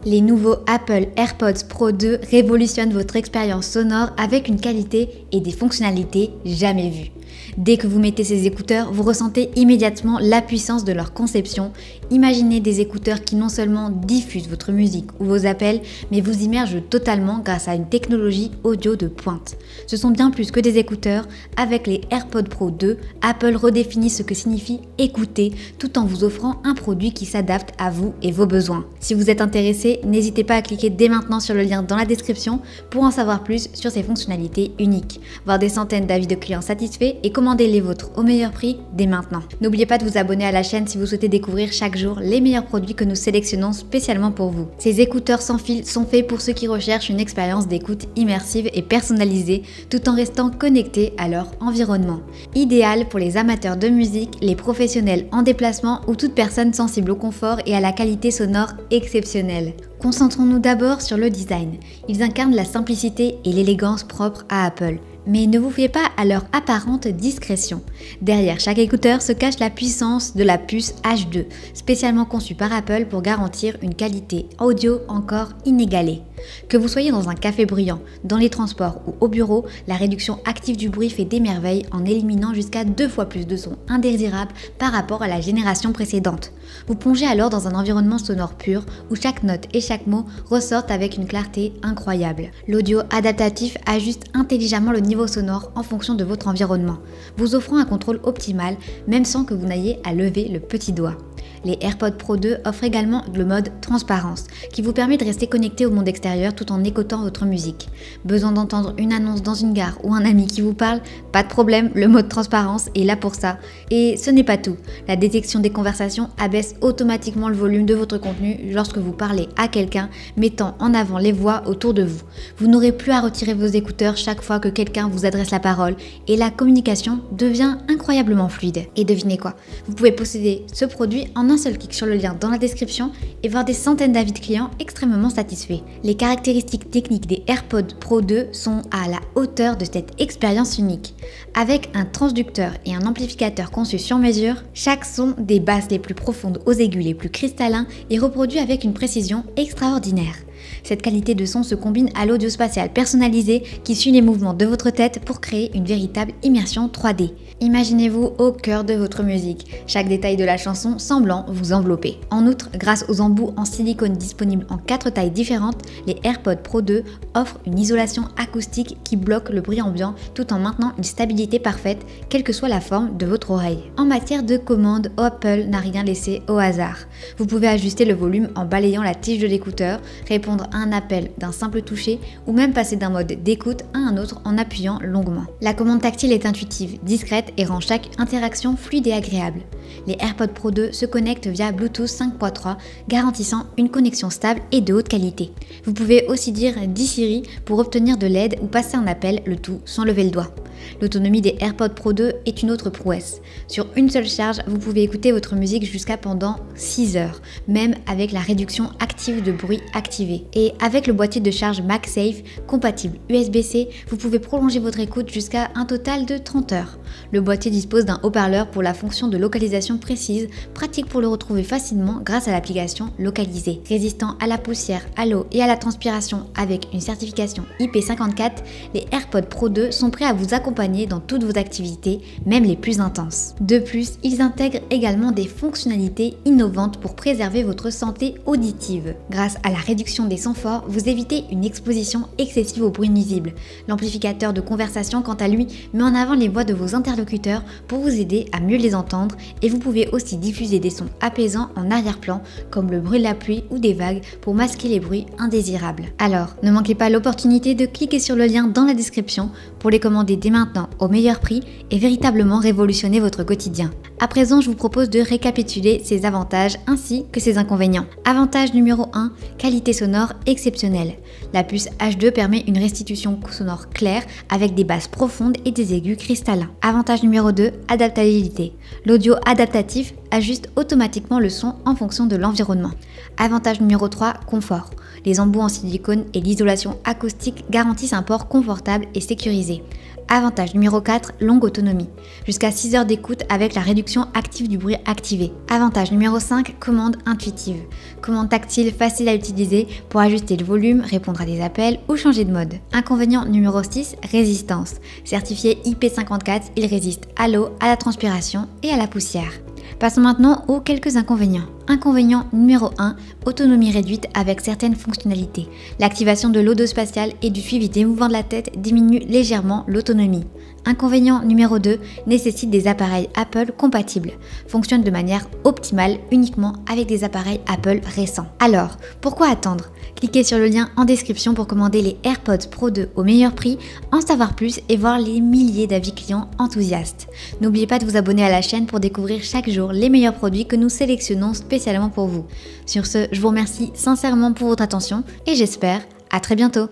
Les nouveaux Apple AirPods Pro 2 révolutionnent votre expérience sonore avec une qualité et des fonctionnalités jamais vues. Dès que vous mettez ces écouteurs, vous ressentez immédiatement la puissance de leur conception. Imaginez des écouteurs qui non seulement diffusent votre musique ou vos appels, mais vous immergent totalement grâce à une technologie audio de pointe. Ce sont bien plus que des écouteurs. Avec les AirPods Pro 2, Apple redéfinit ce que signifie écouter tout en vous offrant un produit qui s'adapte à vous et vos besoins. Si vous êtes intéressé, n'hésitez pas à cliquer dès maintenant sur le lien dans la description pour en savoir plus sur ces fonctionnalités uniques, voir des centaines d'avis de clients satisfaits et commandez les vôtres au meilleur prix dès maintenant. N'oubliez pas de vous abonner à la chaîne si vous souhaitez découvrir chaque jour les meilleurs produits que nous sélectionnons spécialement pour vous. Ces écouteurs sans fil sont faits pour ceux qui recherchent une expérience d'écoute immersive et personnalisée tout en restant connectés à leur environnement. Idéal pour les amateurs de musique, les professionnels en déplacement ou toute personne sensible au confort et à la qualité sonore exceptionnelle. Concentrons-nous d'abord sur le design. Ils incarnent la simplicité et l'élégance propre à Apple. Mais ne vous fiez pas à leur apparente discrétion. Derrière chaque écouteur se cache la puissance de la puce H2, spécialement conçue par Apple pour garantir une qualité audio encore inégalée. Que vous soyez dans un café bruyant, dans les transports ou au bureau, la réduction active du bruit fait des merveilles en éliminant jusqu'à 2 fois plus de sons indésirables par rapport à la génération précédente. Vous plongez alors dans un environnement sonore pur où chaque note et chaque mot ressortent avec une clarté incroyable. L'audio adaptatif ajuste intelligemment le niveau sonore en fonction de votre environnement, vous offrant un contrôle optimal même sans que vous n'ayez à lever le petit doigt. Les AirPods Pro 2 offrent également le mode transparence qui vous permet de rester connecté au monde extérieur tout en écoutant votre musique. Besoin d'entendre une annonce dans une gare ou un ami qui vous parle? Pas de problème, le mode transparence est là pour ça. Et ce n'est pas tout. La détection des conversations abaisse automatiquement le volume de votre contenu lorsque vous parlez à quelqu'un, mettant en avant les voix autour de vous. Vous n'aurez plus à retirer vos écouteurs chaque fois que quelqu'un vous adresse la parole et la communication devient incroyablement fluide. Et devinez quoi? Vous pouvez posséder ce produit en un seul clic sur le lien dans la description et voir des centaines d'avis de clients extrêmement satisfaits. Les caractéristiques techniques des AirPods Pro 2 sont à la hauteur de cette expérience unique. Avec un transducteur et un amplificateur conçu sur mesure, chaque son des basses les plus profondes aux aigus les plus cristallins est reproduit avec une précision extraordinaire. Cette qualité de son se combine à l'audio spatial personnalisé qui suit les mouvements de votre tête pour créer une véritable immersion 3D. Imaginez-vous au cœur de votre musique, chaque détail de la chanson semblant vous envelopper. En outre, grâce aux embouts en silicone disponibles en 4 tailles différentes, les AirPods Pro 2 offrent une isolation acoustique qui bloque le bruit ambiant tout en maintenant une stabilité parfaite, quelle que soit la forme de votre oreille. En matière de commande, Apple n'a rien laissé au hasard. Vous pouvez ajuster le volume en balayant la tige de l'écouteur, répondre à un appel d'un simple toucher ou même passer d'un mode d'écoute à un autre en appuyant longuement. La commande tactile est intuitive, discrète et rend chaque interaction fluide et agréable. Les AirPods Pro 2 se connectent via Bluetooth 5.3, garantissant une connexion stable et de haute qualité. Vous pouvez aussi dire « Dis Siri » pour obtenir de l'aide ou passer un appel, le tout sans lever le doigt. L'autonomie des AirPods Pro 2 est une autre prouesse. Sur une seule charge, vous pouvez écouter votre musique jusqu'à pendant 6 heures, même avec la réduction active de bruit activée. Et avec le boîtier de charge MagSafe compatible USB-C, vous pouvez prolonger votre écoute jusqu'à un total de 30 heures. Le boîtier dispose d'un haut-parleur pour la fonction de localisation précise, pratique pour le retrouver facilement grâce à l'application localisée. Résistant à la poussière, à l'eau et à la transpiration avec une certification IP54, les AirPods Pro 2 sont prêts à vous accompagner dans toutes vos activités, même les plus intenses. De plus, ils intègrent également des fonctionnalités innovantes pour préserver votre santé auditive. Grâce à la réduction des sons forts, vous évitez une exposition excessive au bruit nuisible. L'amplificateur de conversation, quant à lui, met en avant les voix de vos interlocuteurs pour vous aider à mieux les entendre et vous pouvez aussi diffuser des sons apaisants en arrière-plan comme le bruit de la pluie ou des vagues pour masquer les bruits indésirables. Alors, ne manquez pas l'opportunité de cliquer sur le lien dans la description pour les commander dès maintenant au meilleur prix et véritablement révolutionner votre quotidien. À présent, je vous propose de récapituler ses avantages ainsi que ses inconvénients. Avantage numéro 1, qualité sonore exceptionnelle. La puce H2 permet une restitution sonore claire avec des basses profondes et des aigus cristallins. Avantage numéro 2, adaptabilité. L'audio adaptatif ajuste automatiquement le son en fonction de l'environnement. Avantage numéro 3, confort. Les embouts en silicone et l'isolation acoustique garantissent un port confortable et sécurisé. Avantage numéro 4, longue autonomie. Jusqu'à 6 heures d'écoute avec la réduction active du bruit activé. Avantage numéro 5, commande intuitive. Commande tactile facile à utiliser pour ajuster le volume, répondre à des appels ou changer de mode. Inconvénient numéro 6, résistance. Certifié IP54, il résiste à l'eau, à la transpiration et à la poussière. Passons maintenant aux quelques inconvénients. Inconvénient numéro 1, autonomie réduite avec certaines fonctionnalités. L'activation de l'odospatiale et du suivi des mouvements de la tête diminue légèrement l'autonomie. Inconvénient numéro 2, nécessite des appareils Apple compatibles. Fonctionne de manière optimale uniquement avec des appareils Apple récents. Alors, pourquoi attendre ? Cliquez sur le lien en description pour commander les AirPods Pro 2 au meilleur prix, en savoir plus et voir les milliers d'avis clients enthousiastes. N'oubliez pas de vous abonner à la chaîne pour découvrir chaque jour les meilleurs produits que nous sélectionnons spécialement pour vous. Sur ce, je vous remercie sincèrement pour votre attention et j'espère à très bientôt.